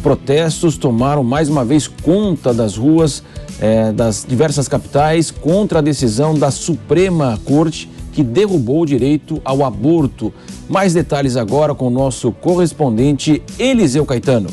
protestos tomaram mais uma vez conta das ruas das diversas capitais contra a decisão da Suprema Corte que derrubou o direito ao aborto. Mais detalhes agora com o nosso correspondente Eliseu Caetano.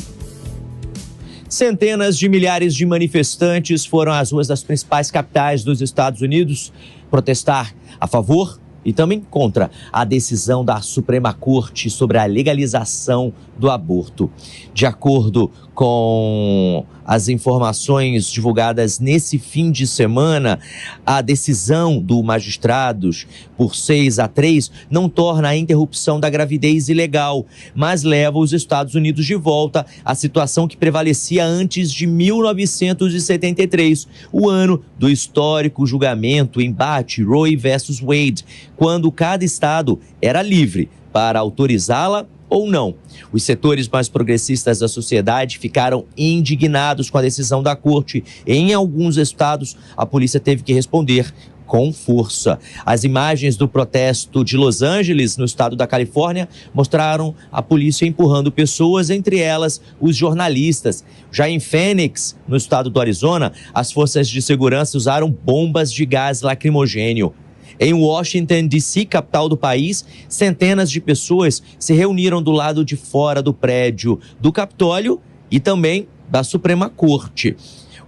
Centenas de milhares de manifestantes foram às ruas das principais capitais dos Estados Unidos protestar a favor e também contra a decisão da Suprema Corte sobre a legalização do aborto. De acordo com as informações divulgadas nesse fim de semana, a decisão do magistrados por 6-3 não torna a interrupção da gravidez ilegal, mas leva os Estados Unidos de volta à situação que prevalecia antes de 1973, o ano do histórico julgamento, embate Roe versus Wade, quando cada estado era livre para autorizá-la ou não. Os setores mais progressistas da sociedade ficaram indignados com a decisão da corte. Em alguns estados, a polícia teve que responder com força. As imagens do protesto de Los Angeles, no estado da Califórnia, mostraram a polícia empurrando pessoas, entre elas os jornalistas. Já em Phoenix, no estado do Arizona, as forças de segurança usaram bombas de gás lacrimogênio. Em Washington, D.C., capital do país, centenas de pessoas se reuniram do lado de fora do prédio do Capitólio e também da Suprema Corte.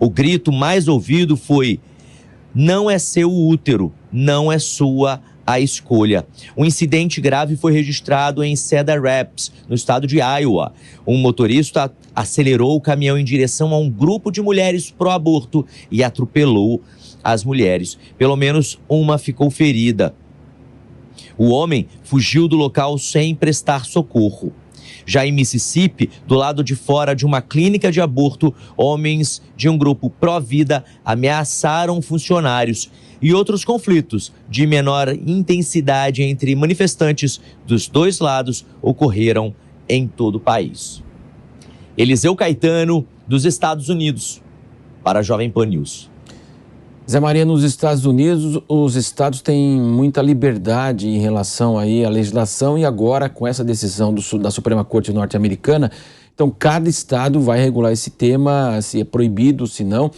O grito mais ouvido foi: "Não é seu útero, não é sua a escolha". Um incidente grave foi registrado em Cedar Rapids, no estado de Iowa. Um motorista acelerou o caminhão em direção a um grupo de mulheres pró-aborto e atropelou as mulheres. Pelo menos uma ficou ferida. O homem fugiu do local sem prestar socorro. Já em Mississippi, do lado de fora de uma clínica de aborto, homens de um grupo pró-vida ameaçaram funcionários. E outros conflitos de menor intensidade entre manifestantes dos dois lados ocorreram em todo o país. Eliseu Caetano, dos Estados Unidos, para a Jovem Pan News. Zé Maria, nos Estados Unidos, os estados têm muita liberdade em relação aí à legislação e agora com essa decisão da Suprema Corte norte-americana, então cada estado vai regular esse tema, se é proibido, se não.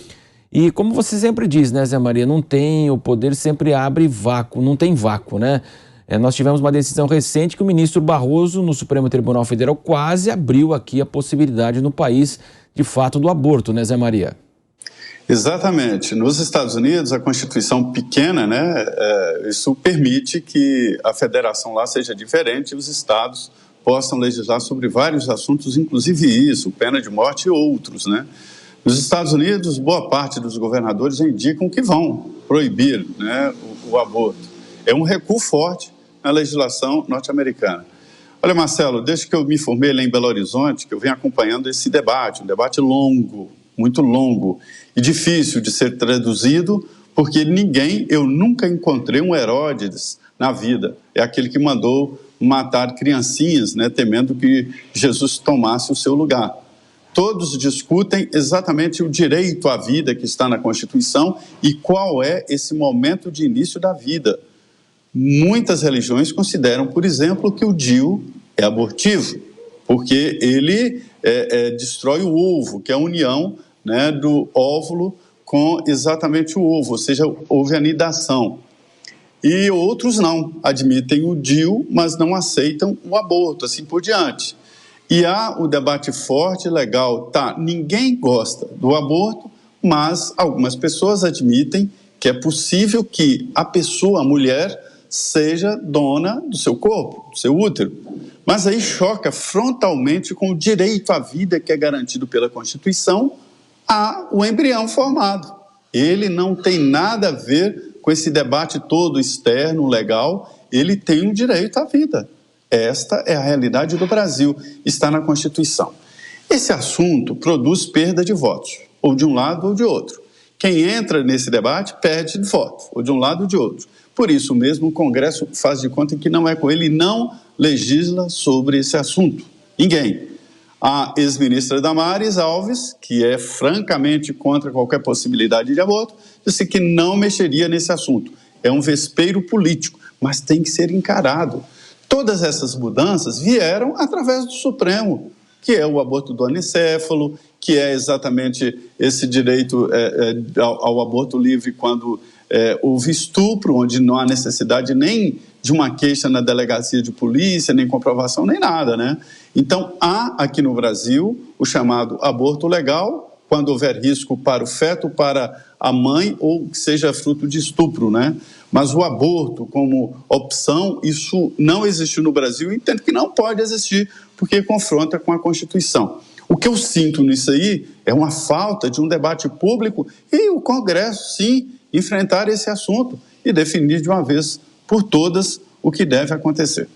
E como você sempre diz, né, Zé Maria, não tem, o poder sempre abre vácuo, não tem vácuo, né? Nós tivemos uma decisão recente que o ministro Barroso, no Supremo Tribunal Federal, quase abriu aqui a possibilidade no país, de fato, do aborto, né, Zé Maria? Exatamente. Nos Estados Unidos, a Constituição pequena, né, isso permite que a federação lá seja diferente e os estados possam legislar sobre vários assuntos, inclusive isso, pena de morte e outros, né? Nos Estados Unidos, boa parte dos governadores indicam que vão proibir, né, o aborto. É um recuo forte na legislação norte-americana. Olha, Marcelo, desde que eu me formei lá em Belo Horizonte, que eu venho acompanhando esse debate, um debate longo, muito longo e difícil de ser traduzido, porque eu nunca encontrei um Herodes na vida. É aquele que mandou matar criancinhas, né, temendo que Jesus tomasse o seu lugar. Todos discutem exatamente o direito à vida que está na Constituição e qual é esse momento de início da vida. Muitas religiões consideram, por exemplo, que o DIU é abortivo, porque ele destrói o ovo, que é a união, né, do óvulo com exatamente o ovo, ou seja, houve anidação. E outros não, admitem o DIU, mas não aceitam o aborto, assim por diante. E há o debate forte, legal, ninguém gosta do aborto, mas algumas pessoas admitem que é possível que a pessoa, a mulher, seja dona do seu corpo, do seu útero. Mas aí choca frontalmente com o direito à vida que é garantido pela Constituição ao embrião formado. Ele não tem nada a ver com esse debate todo externo, legal, ele tem um direito à vida. Esta é a realidade do Brasil, está na Constituição. Esse assunto produz perda de votos, ou de um lado ou de outro. Quem entra nesse debate perde de voto, ou de um lado ou de outro. Por isso mesmo o Congresso faz de conta que não é com ele e não legisla sobre esse assunto. Ninguém. A ex-ministra Damares Alves, que é francamente contra qualquer possibilidade de aborto, disse que não mexeria nesse assunto. É um vespeiro político, mas tem que ser encarado. Todas essas mudanças vieram através do Supremo. que é o aborto do anencéfalo, que é exatamente esse direito ao aborto livre quando houve estupro, onde não há necessidade nem de uma queixa na delegacia de polícia, nem comprovação, nem nada, né? Então, há aqui no Brasil o chamado aborto legal, quando houver risco para o feto, para a mãe, ou que seja fruto de estupro, né? Mas o aborto como opção, isso não existiu no Brasil e entendo que não pode existir, porque confronta com a Constituição. O que eu sinto nisso aí é uma falta de um debate público e o Congresso, sim, enfrentar esse assunto e definir de uma vez por todas o que deve acontecer.